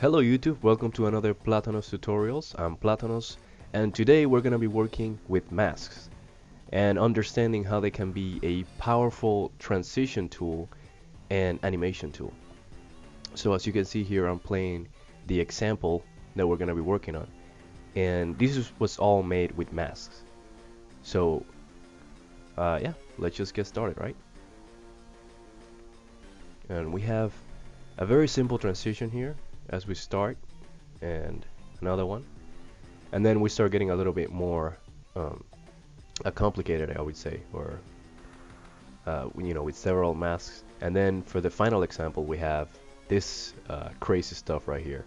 Hello YouTube, welcome to another Platanoz tutorials. I'm Platanoz, and today we're going to be working with masks and understanding how they can be a powerful transition tool and animation tool. So as you can see here, I'm playing the example that we're going to be working on, and was all made with masks. So yeah, let's just get started, right? And we have a very simple transition here as we start, and another one, and then we start getting a little bit more complicated, I would say, or with several masks. And then for the final example, we have this crazy stuff right here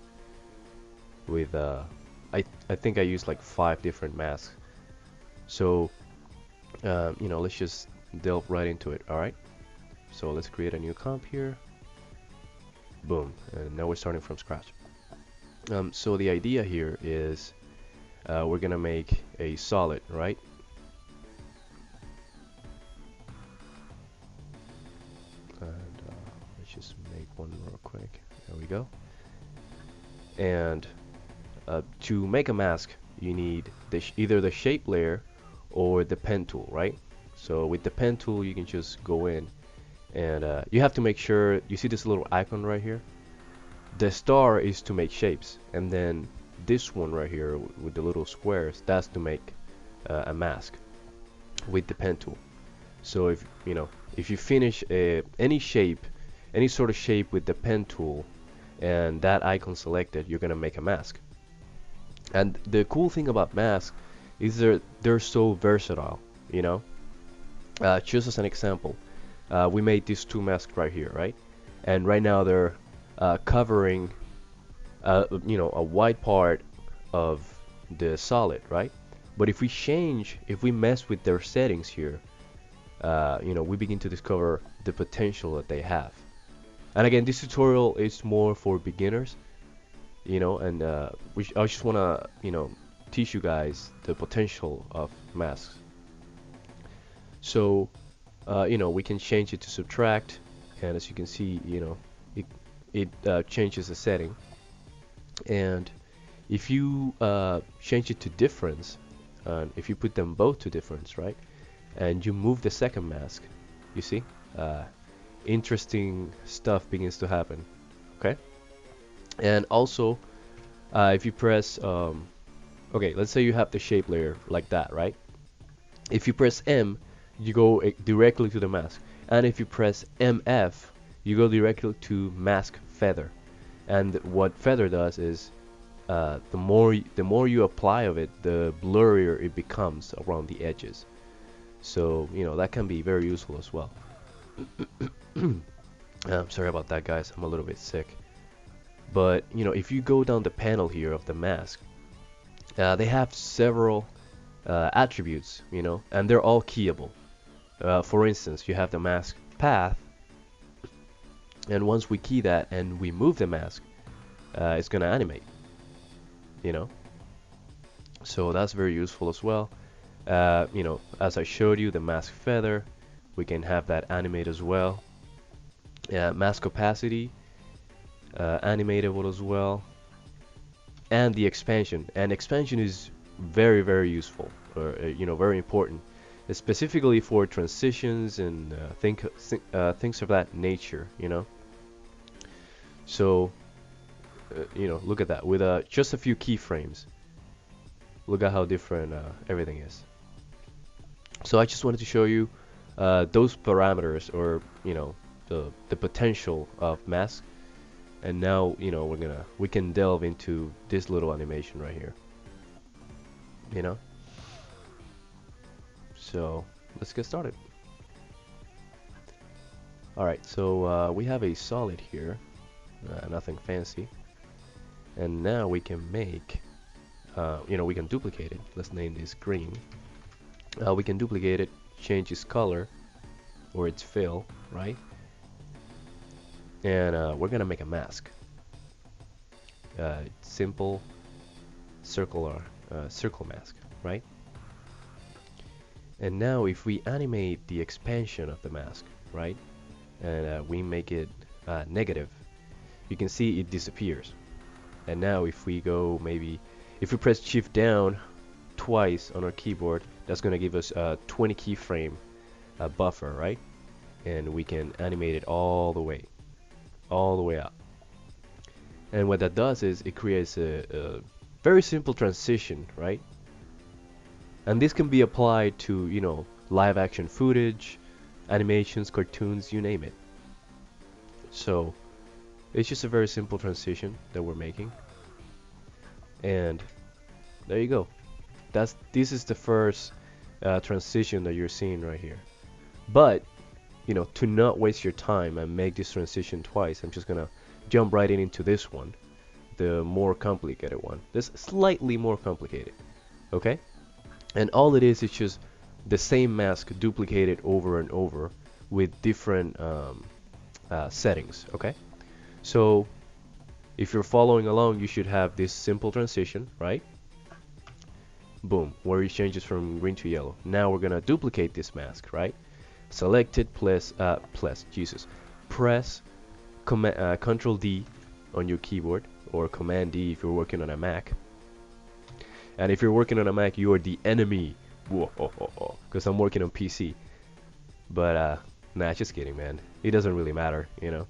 with I think I used like 5 different masks. So let's just delve right into it. All right, so let's create a new comp here. Boom, and now we're starting from scratch. So the idea here is we're gonna make a solid, right? And let's just make one real quick. There we go. And to make a mask, you need either the shape layer or the pen tool, right? So with the pen tool, you can just go in and you have to make sure you see this little icon right here. The star is to make shapes, and then this one right here with the little squares, that's to make a mask with the pen tool. So if you finish any shape, any sort of shape with the pen tool and that icon selected, you're gonna make a mask. And the cool thing about masks is they're so versatile, you know. Just as an example, we made these 2 masks right here, right? And right now they're covering a wide part of the solid, right? But if we mess with their settings here, we begin to discover the potential that they have. And again, this tutorial is more for beginners, and I just want to, teach you guys the potential of masks. So, we can change it to subtract, and as you can see, it changes the setting. And if you change it to difference, if you put them both to difference, right, and you move the second mask, you see, interesting stuff begins to happen. Okay, and also if you press okay, let's say you have the shape layer like that, right? If you press M, you go directly to the mask, and if you press MF, you go directly to mask feather. And what feather does is the more you apply of it, the blurrier it becomes around the edges. So that can be very useful as well. I'm sorry about that, guys. I'm a little bit sick. But if you go down the panel here of the mask, they have several attributes, and they're all keyable. For instance, you have the mask path, and once we key that and we move the mask, it's gonna animate. So that's very useful as well. As I showed you, the mask feather, we can have that animate as well. Mask opacity, animatable as well, and the expansion. And expansion is very, very useful, or very important, specifically for transitions and things of that nature. So look at that with just a few keyframes. Look at how different everything is. So I just wanted to show you those parameters, or the potential of masks. And now we can delve into this little animation right here. So let's get started. Alright, so we have a solid here, nothing fancy. And now we can make, we can duplicate it. Let's name this green. We can duplicate it, change its color or its fill, right? And we're gonna make a mask. Simple circle mask, right? And now if we animate the expansion of the mask, right, and we make it negative, you can see it disappears. And now if we go maybe, if we press shift down twice on our keyboard, that's gonna give us a 20 keyframe buffer, right? And we can animate it all the way out. And what that does is it creates a very simple transition, right? And this can be applied to, you know, live action footage, animations, cartoons, you name it. So it's just a very simple transition that we're making. And there you go. This is the first transition that you're seeing right here. But, you know, to not waste your time and make this transition twice, I'm just gonna jump right into this one, the more complicated one. This slightly more complicated, okay? And all it is just the same mask duplicated over and over with different settings, okay? So if you're following along, you should have this simple transition, right? Boom, where it changes from green to yellow. Now we're gonna duplicate this mask, right? Select it, press Control D on your keyboard, or Command D if you're working on a Mac. And if you're working on a Mac, you are the enemy. Because I'm working on PC. But nah, just kidding, man. It doesn't really matter, you know.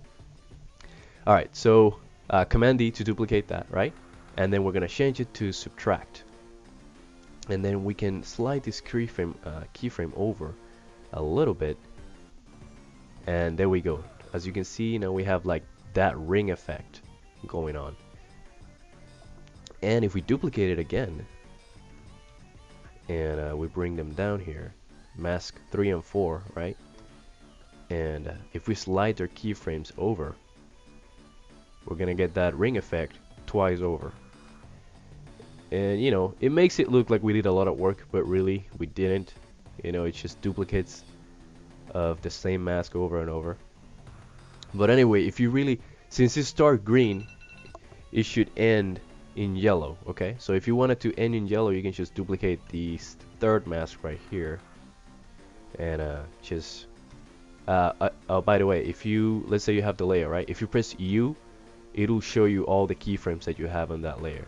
All right, so Command D to duplicate that, right? And then we're gonna change it to subtract. And then we can slide this keyframe over a little bit, and there we go. As you can see, now we have like that ring effect going on. And if we duplicate it again, and we bring them down here, mask 3 and 4, right? And if we slide their keyframes over, we're gonna get that ring effect twice over. And you know, it makes it look like we did a lot of work, but really we didn't. You know, it's just duplicates of the same mask over and over. But anyway, if you really, since it starts green, it should end in yellow, okay? So if you want it to end in yellow, you can just duplicate the third mask right here. And oh, by the way, if you, let's say you have the layer, right? If you press U, it'll show you all the keyframes that you have on that layer.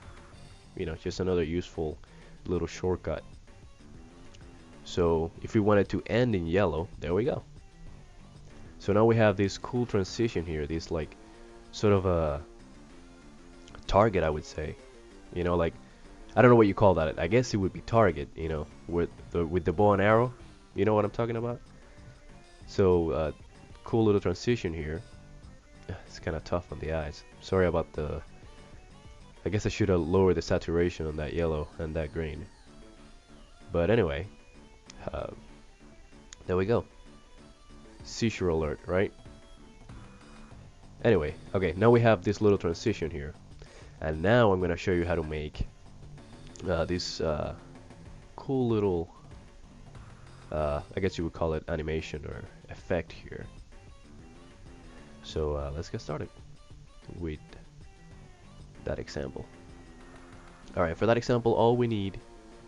You know, just another useful little shortcut. So if we want it to end in yellow, there we go. So now we have this cool transition here, this like sort of a target, I would say. You know, like, I don't know what you call that. I guess it would be target, you know, with the bow and arrow. You know what I'm talking about? So cool little transition here. It's kind of tough on the eyes. Sorry about the, I guess I should have lowered the saturation on that yellow and that green. But anyway, there we go. Seizure alert, right? Anyway, okay, now we have this little transition here. And now I'm going to show you how to make this cool little, I guess you would call it animation or effect here. So let's get started with that example. Alright, for that example, all we need,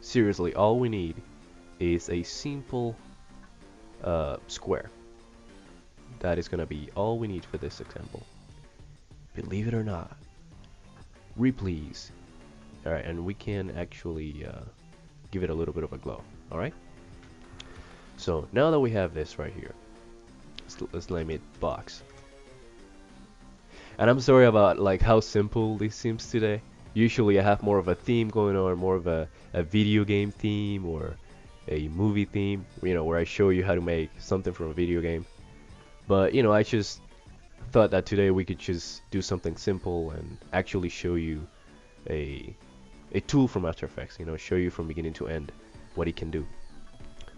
seriously, all we need is a simple square. That is going to be all we need for this example. Believe it or not. Replease. Alright, and we can actually give it a little bit of a glow. Alright? So now that we have this right here, let's name it box. And I'm sorry about like how simple this seems today. Usually I have more of a theme going on, more of a video game theme or a movie theme, you know, where I show you how to make something from a video game. But you know, I just thought that today we could just do something simple and actually show you a tool from After Effects, you know, show you from beginning to end what it can do.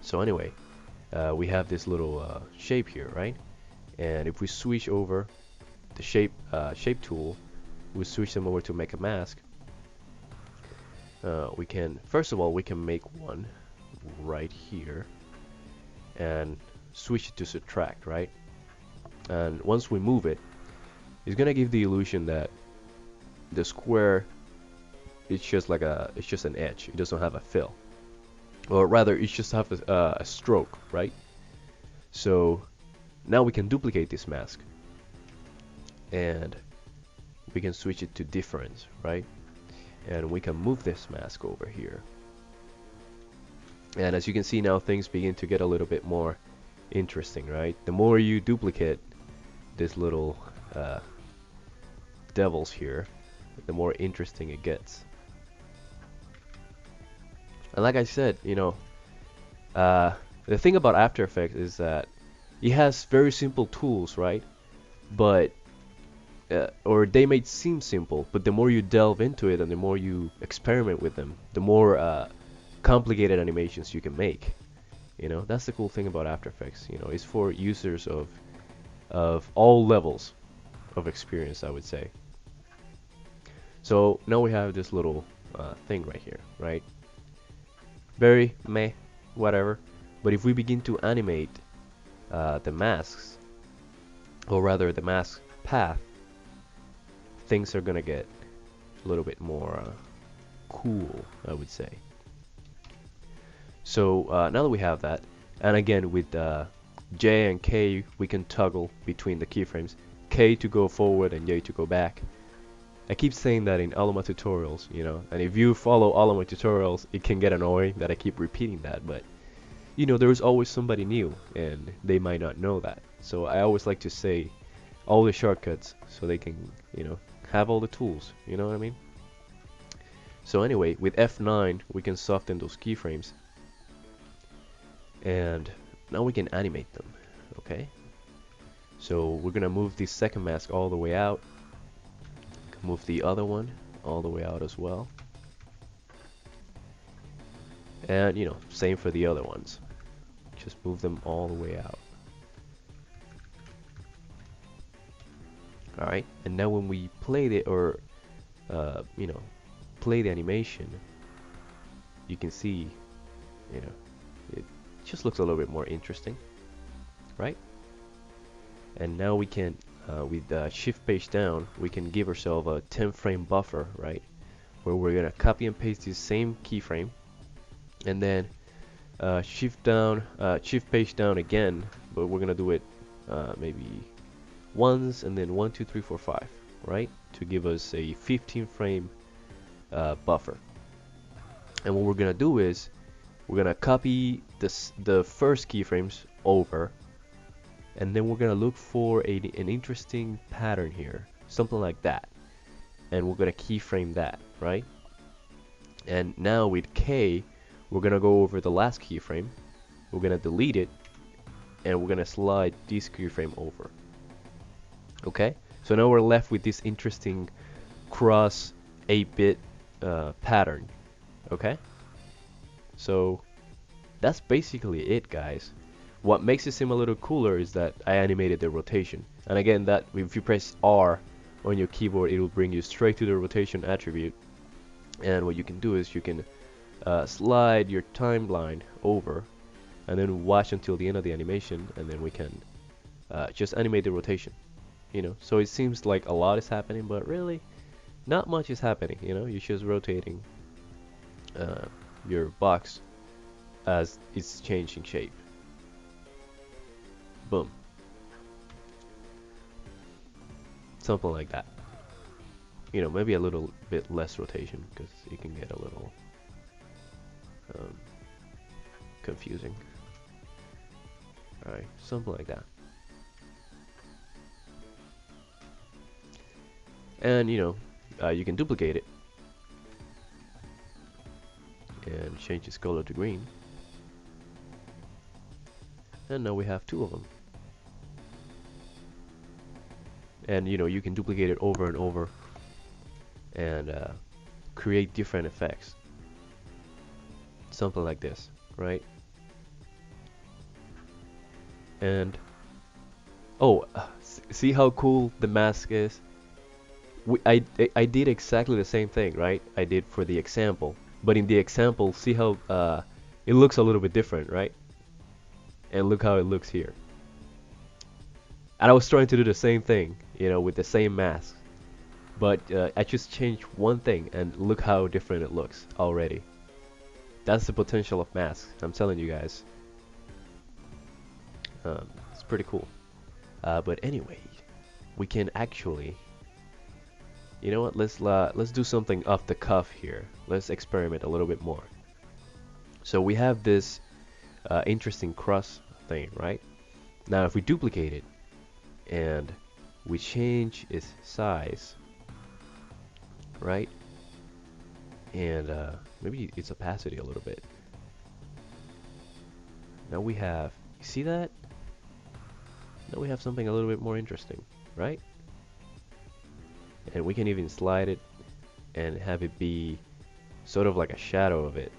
So anyway, we have this little shape here, right? And if we switch over the shape tool, we switch them over to make a mask. We can, first of all, we can make one right here and switch it to subtract, right? And once we move it, it's gonna give the illusion that the square, it's just like it's just an edge. It doesn't have a fill, or rather, it just have a stroke, right? So now we can duplicate this mask, and we can switch it to difference, right? And we can move this mask over here. And as you can see now, things begin to get a little bit more interesting, right? The more you duplicate this little devils here, the more interesting it gets. And like I said, you know, the thing about After Effects is that it has very simple tools, right? But or they may seem simple, but the more you delve into it and the more you experiment with them, the more complicated animations you can make. You know, that's the cool thing about After Effects. You know, it's for users of all levels of experience, I would say. So now we have this little thing right here, right? Very meh, whatever. But if we begin to animate the masks, or rather the mask path, things are gonna get a little bit more cool, I would say. So now that we have that, and again with J and K, we can toggle between the keyframes. K to go forward and J to go back. I keep saying that in all of my tutorials, you know, and if you follow all of my tutorials, it can get annoying that I keep repeating that, but you know, there's always somebody new and they might not know that. So I always like to say all the shortcuts so they can, you know, have all the tools, you know what I mean? So anyway, with F9 we can soften those keyframes and now we can animate them, okay? So we're gonna move the second mask all the way out, move the other one all the way out as well, and you know, same for the other ones, just move them all the way out. Alright, and now when we play the, or you know, play the animation, you can see, you know, it just looks a little bit more interesting, right? And now we can, with shift page down, we can give ourselves a 10 frame buffer, right? Where we're gonna copy and paste this same keyframe, and then shift page down again, but we're gonna do it maybe once, and then 1, 2, 3, 4, 5, right? To give us a 15 frame buffer. And what we're gonna do is we're gonna copy the first keyframes over, and then we're gonna look for an interesting pattern here, something like that, and we're gonna keyframe that, right? And now with K, we're gonna go over the last keyframe, we're gonna delete it, and we're gonna slide this keyframe over. Okay, so now we're left with this interesting cross 8-bit pattern. Okay, so that's basically it, guys. What makes it seem a little cooler is that I animated the rotation, and again, that if you press R on your keyboard, it will bring you straight to the rotation attribute. And what you can do is you can slide your timeline over and then watch until the end of the animation, and then we can just animate the rotation, you know. So it seems like a lot is happening, but really not much is happening, you know. You're just rotating your box as it's changing shape. Boom. Something like that. You know, maybe a little bit less rotation because it can get a little confusing. Alright, something like that. And you know, you can duplicate it and change its color to green. And now we have two of them. And you know, you can duplicate it over and over and create different effects. Something like this, right? And oh, see how cool the mask is? I did exactly the same thing, right? I did for the example, but in the example, see how it looks a little bit different, right? And look how it looks here. And I was trying to do the same thing, you know, with the same mask, but I just changed one thing, and look how different it looks already. That's the potential of masks, I'm telling you guys. It's pretty cool. But anyway, we can actually you know what? Let's do something off the cuff here. Let's experiment a little bit more. So we have this interesting cross thing, right? Now if we duplicate it and we change its size, right? And maybe its opacity a little bit. Now we have, you see that? Now we have something a little bit more interesting, right? And we can even slide it and have it be sort of like a shadow of it.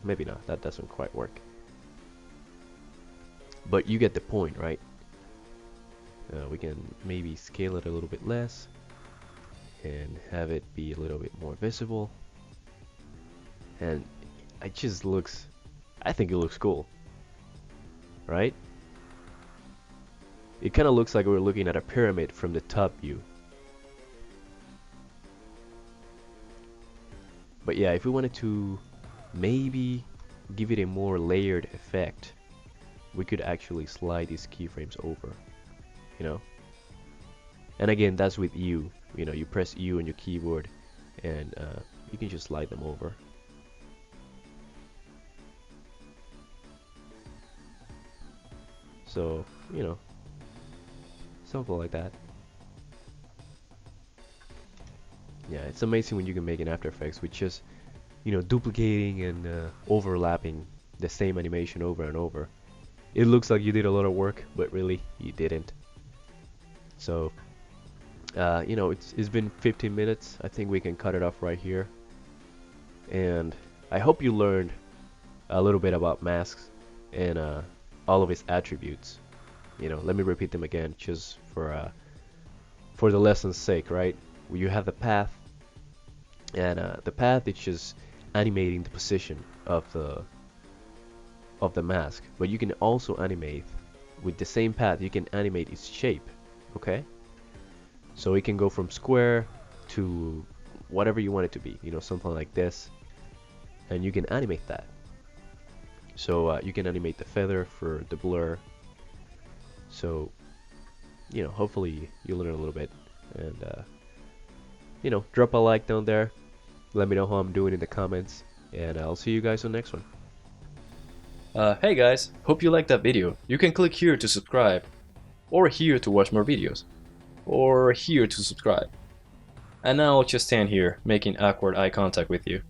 Maybe not, that doesn't quite work. But you get the point, right? We can maybe scale it a little bit less and have it be a little bit more visible. And it just looks, I think it looks cool, right? It kind of looks like we're looking at a pyramid from the top view. But yeah, if we wanted to maybe give it a more layered effect, we could actually slide these keyframes over, you know? And again, that's with U. You know, you press U on your keyboard and you can just slide them over. So, you know, something like that. Yeah, it's amazing when you can make in After Effects with just, you know, duplicating and overlapping the same animation over and over. It looks like you did a lot of work, but really, you didn't. So, you know, it's been 15 minutes. I think we can cut it off right here. And I hope you learned a little bit about masks and all of its attributes. You know, let me repeat them again just for the lesson's sake, right? You have the path, and the path is just animating the position of the mask. But you can also animate with the same path. You can animate its shape, okay? So it can go from square to whatever you want it to be. You know, something like this, and you can animate that. So you can animate the feather for the blur. So, you know, hopefully you learn a little bit, and you know, drop a like down there. Let me know how I'm doing in the comments, and I'll see you guys on the next one. Hey guys, hope you liked that video. You can click here to subscribe, or here to watch more videos, or here to subscribe. And now I'll just stand here making awkward eye contact with you.